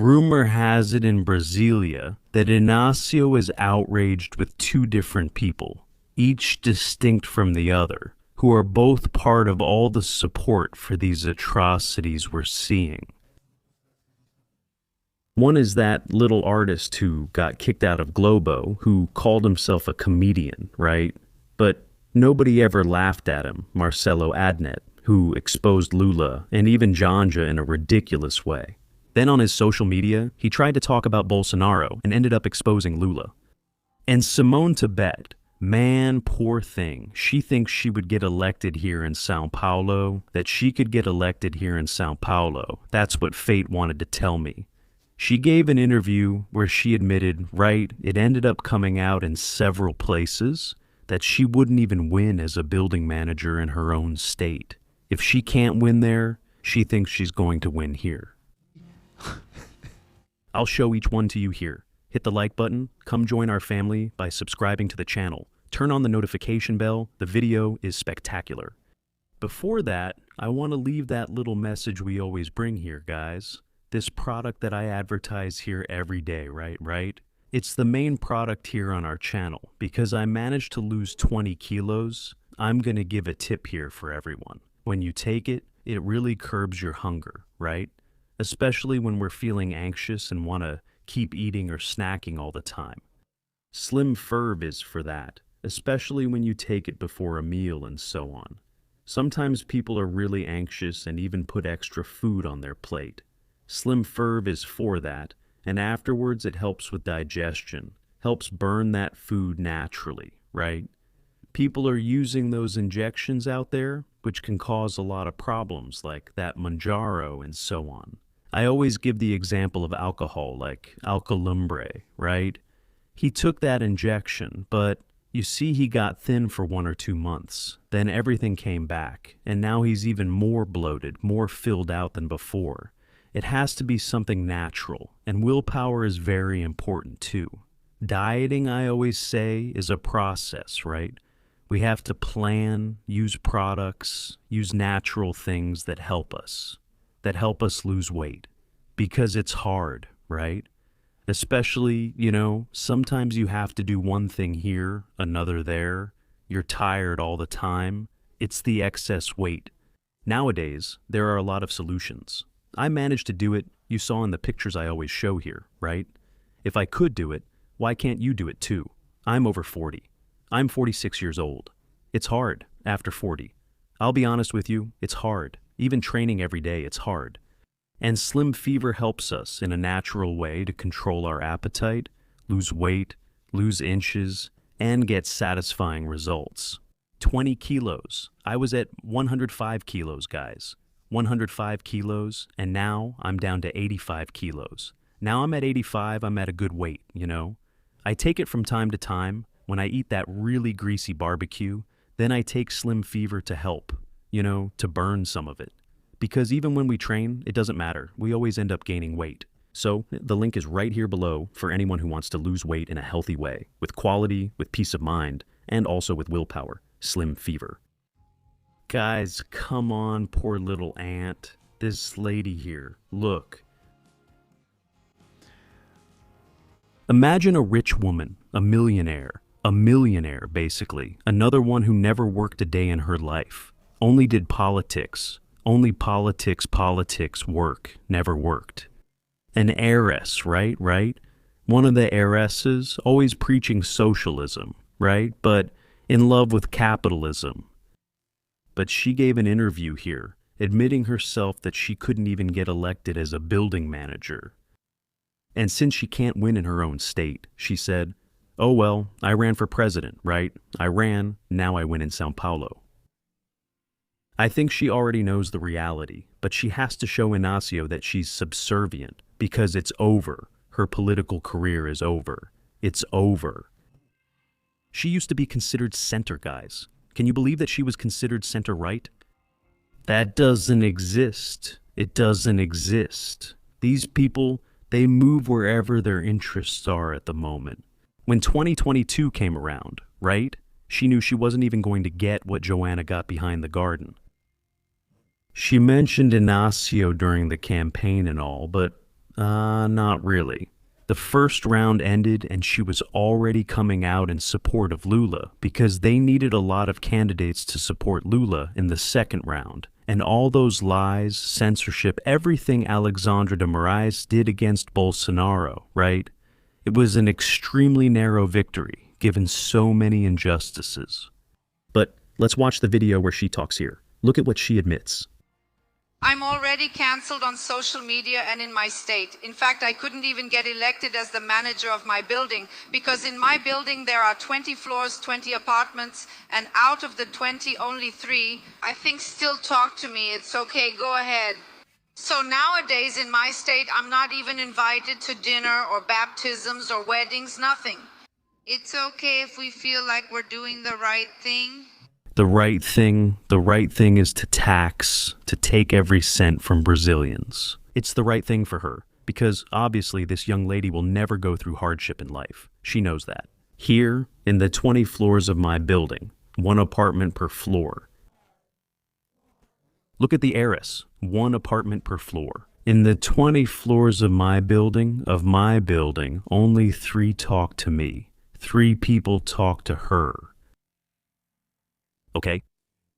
Rumor has it in Brasília that Inácio is outraged with two different people, each distinct from the other, who are both part of all the support for these atrocities we're seeing. One is that little artist who got kicked out of Globo, who called himself a comedian, right? But nobody ever laughed at him, Marcelo Adnet, who exposed Lula and even Janja in a ridiculous way. Then on his social media, he tried to talk about Bolsonaro and ended up exposing Lula. And Simone Tebet, man, poor thing. She thinks she would get elected here in Sao Paulo, that she could get elected here in Sao Paulo. That's what fate wanted to tell me. She gave an interview where she admitted, right, it ended up coming out in several places, that she wouldn't even win as a building manager in her own state. If she can't win there, she thinks she's going to win here. I'll show each one to you here. Hit the like button, come join our family by subscribing to the channel. Turn on the notification bell, the video is spectacular. Before that, I want to leave that little message we always bring here, guys. This product that I advertise here every day, right? It's the main product here on our channel. Because I managed to lose 20 kilos, I'm going to give a tip here for everyone. When you take it, it really curbs your hunger, right? Especially when we're feeling anxious and want to keep eating or snacking all the time. Slim Ferb is for that, especially when you take it before a meal and so on. Sometimes people are really anxious and even put extra food on their plate. Slim Ferb is for that, and afterwards it helps with digestion, helps burn that food naturally, right? People are using those injections out there, which can cause a lot of problems like that Manjaro and so on. I always give the example of alcohol, like Alcolumbre, right? He took that injection, but you see he got thin for 1 or 2 months. Then everything came back, and now he's even more bloated, more filled out than before. It has to be something natural, and willpower is very important too. Dieting, I always say, is a process, right? We have to plan, use products, use natural things that help us lose weight. Because it's hard, right? Especially, sometimes you have to do one thing here, another there. You're tired all the time. It's the excess weight. Nowadays, there are a lot of solutions. I managed to do it, you saw in the pictures I always show here, right? If I could do it, why can't you do it too? I'm over 40. I'm 46 years old. It's hard after 40. I'll be honest with you, it's hard. Even training every day, it's hard. And Slim Fever helps us in a natural way to control our appetite, lose weight, lose inches, and get satisfying results. 20 kilos. I was at 105 kilos, guys. 105 kilos, and now I'm down to 85 kilos. Now I'm at 85, I'm at a good weight, I take it from time to time. When I eat that really greasy barbecue, then I take Slim Fever to help, to burn some of it. Because even when we train, it doesn't matter. We always end up gaining weight. So the link is right here below for anyone who wants to lose weight in a healthy way, with quality, with peace of mind, and also with willpower. Slim Fever. Guys, come on, poor little ant. This lady here, look. Imagine a rich woman, a millionaire basically, another one who never worked a day in her life, only did politics, work, never worked. An heiress, right? One of the heiresses, always preaching socialism, right? But in love with capitalism. But she gave an interview here, admitting herself that she couldn't even get elected as a building manager. And since she can't win in her own state, she said, oh well, I ran for president, right? I ran, now I win in Sao Paulo. I think she already knows the reality, but she has to show Inácio that she's subservient, because it's over. Her political career is over. It's over. She used to be considered center, guys. Can you believe that she was considered center-right? That doesn't exist. It doesn't exist. These people, they move wherever their interests are at the moment. When 2022 came around, right? She knew she wasn't even going to get what Joanna got behind the garden. She mentioned Inácio during the campaign and all, but Not really. The first round ended and she was already coming out in support of Lula because they needed a lot of candidates to support Lula in the second round. And all those lies, censorship, everything Alexandre de Moraes did against Bolsonaro, right? It was an extremely narrow victory, given so many injustices. But let's watch the video where she talks here. Look at what she admits. I'm already cancelled on social media and in my state. In fact, I couldn't even get elected as the manager of my building because in my building there are 20 floors, 20 apartments, and out of the 20, only 3, I think, still talk to me. It's okay, go ahead. So nowadays in my state, I'm not even invited to dinner or baptisms or weddings, nothing. It's okay if we feel like we're doing the right thing. The right thing is to tax, to take every cent from Brazilians. It's the right thing for her, because obviously this young lady will never go through hardship in life. She knows that. Here, in the 20 floors of my building, 1 apartment per floor. Look at the heiress, 1 apartment per floor. In the 20 floors of my building, only 3 talk to me. 3 people talk to her. Okay?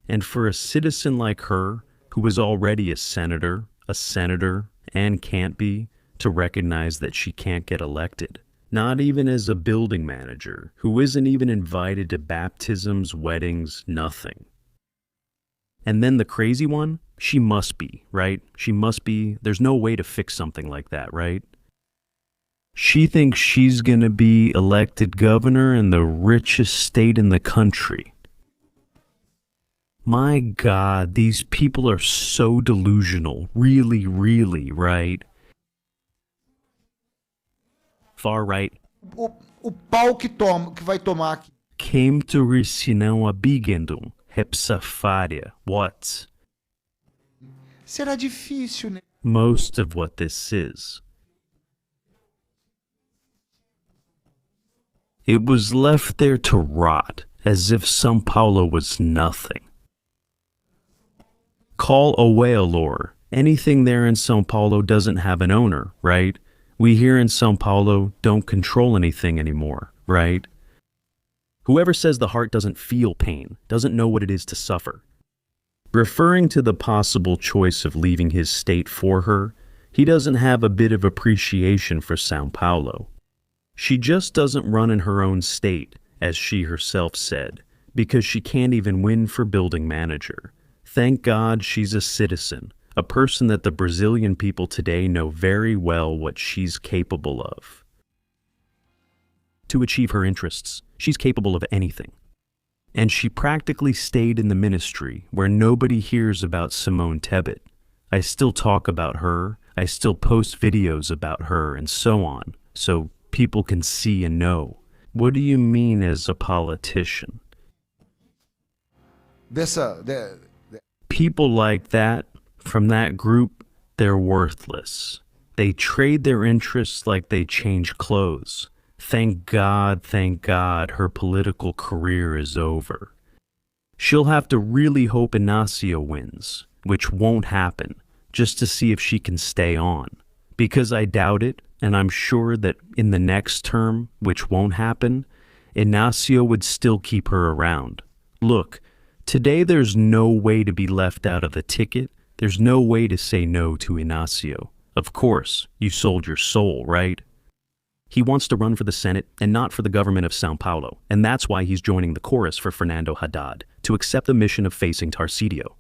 And for a citizen like her, who is already a senator, and can't be, to recognize that she can't get elected, not even as a building manager, who isn't even invited to baptisms, weddings, nothing. And then the crazy one, she must be, right? She must be. There's no way to fix something like that, right? She thinks she's gonna be elected governor in the richest state in the country. My God, these people are so delusional. Really, really, right? Far right. O pau que vai tomar aqui. Came to Risinão Abigendum, Hepsafaria. What? Será difícil, né? Most of what this is. It was left there to rot, as if São Paulo was nothing. Call a whale lore. Anything there in São Paulo doesn't have an owner, right? We here in São Paulo don't control anything anymore, right? Whoever says the heart doesn't feel pain doesn't know what it is to suffer. Referring to the possible choice of leaving his state for her, he doesn't have a bit of appreciation for São Paulo. She just doesn't run in her own state, as she herself said, because she can't even win for building manager. Thank God she's a citizen, a person that the Brazilian people today know very well what she's capable of. To achieve her interests, she's capable of anything. And she practically stayed in the ministry where nobody hears about Simone Tebet. I still talk about her, I still post videos about her and so on, so people can see and know. What do you mean as a politician? People like that, from that group, they're worthless. They trade their interests like they change clothes. Thank God, her political career is over. She'll have to really hope Inácio wins, which won't happen, just to see if she can stay on. Because I doubt it, and I'm sure that in the next term, which won't happen, Inácio would still keep her around. Look, today there's no way to be left out of the ticket. There's no way to say no to Inácio. Of course, you sold your soul, right? He wants to run for the Senate and not for the government of São Paulo, and that's why he's joining the chorus for Fernando Haddad, to accept the mission of facing Tarcísio.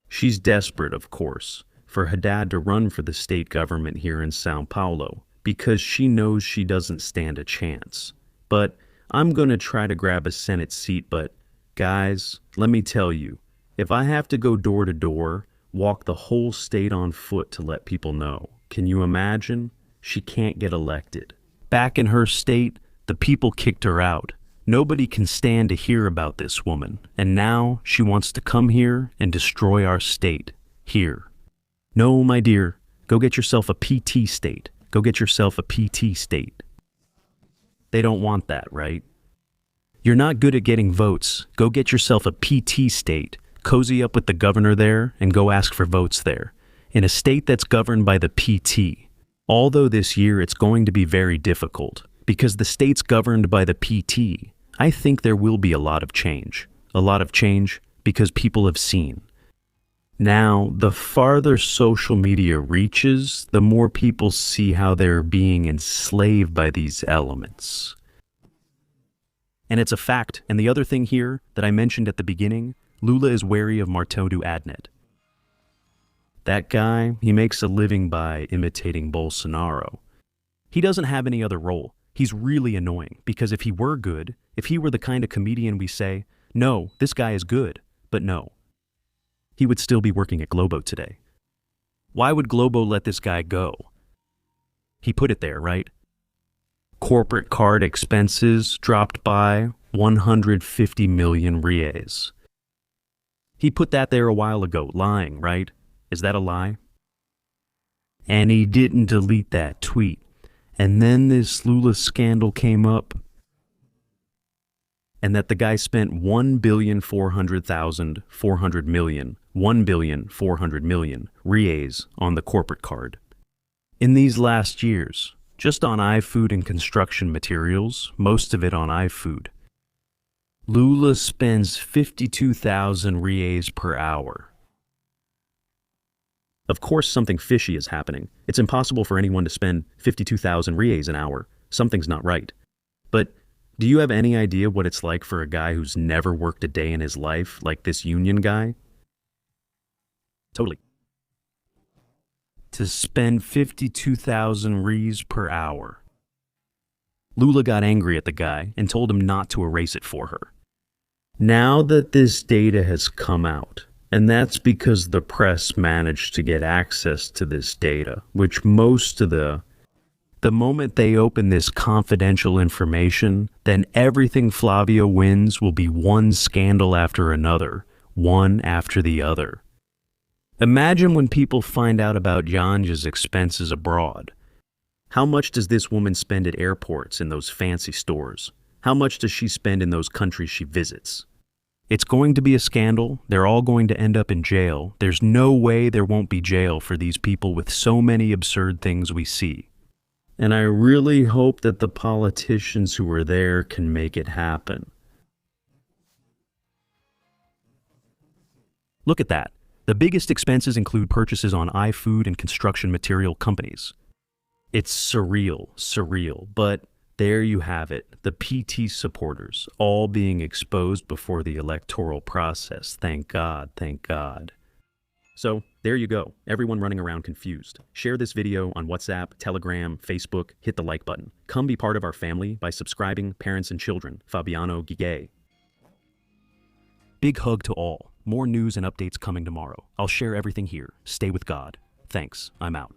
She's desperate, of course, for Haddad to run for the state government here in São Paulo, because she knows she doesn't stand a chance. But I'm going to try to grab a Senate seat, but guys, let me tell you, if I have to go door to door, walk the whole state on foot to let people know, can you imagine? She can't get elected. Back in her state, the people kicked her out. Nobody can stand to hear about this woman, and now she wants to come here and destroy our state. Here. No, my dear, go get yourself a PT state. Go get yourself a PT state. They don't want that, right? You're not good at getting votes. Go get yourself a PT state. Cozy up with the governor there and go ask for votes there. in a state that's governed by the PT. Although this year it's going to be very difficult, because the state's governed by the PT, I think there will be a lot of change. A lot of change because people have seen. Now, the farther social media reaches, the more people see how they're being enslaved by these elements. And it's a fact. And the other thing here that I mentioned at the beginning, Lula is wary of Martodu Adnet. That guy, he makes a living by imitating Bolsonaro. He doesn't have any other role. He's really annoying, because if he were good, if he were the kind of comedian we say, no, this guy is good, but no, he would still be working at Globo today. Why would Globo let this guy go? He put it there, right? Corporate card expenses dropped by 150 million reais. He put that there a while ago, lying, right? Is that a lie? And he didn't delete that tweet. And then this Lula scandal came up, and that the guy spent 1,400,400,000 reais on the corporate card. In these last years, just on iFood and construction materials, most of it on iFood, Lula spends 52,000 reais per hour. Of course, something fishy is happening. It's impossible for anyone to spend 52,000 reais an hour. Something's not right. But do you have any idea what it's like for a guy who's never worked a day in his life, like this union guy? Totally. To spend 52,000 reais per hour. Lula got angry at the guy and told him not to erase it for her. Now that this data has come out, and that's because the press managed to get access to this data, which most of the moment they open this confidential information, then everything Flavio wins will be one scandal after another, one after the other. Imagine when people find out about Janja's expenses abroad. How much does this woman spend at airports in those fancy stores? How much does she spend in those countries she visits? It's going to be a scandal. They're all going to end up in jail. There's no way there won't be jail for these people with so many absurd things we see. And I really hope that the politicians who are there can make it happen. Look at that. The biggest expenses include purchases on iFood and construction material companies. It's surreal, but there you have it, the PT supporters, all being exposed before the electoral process. Thank God, thank God. So, there you go, everyone running around confused. Share this video on WhatsApp, Telegram, Facebook, hit the like button. Come be part of our family by subscribing, parents and children, Fabiano Gigay. Big hug to all. More news and updates coming tomorrow. I'll share everything here. Stay with God. Thanks, I'm out.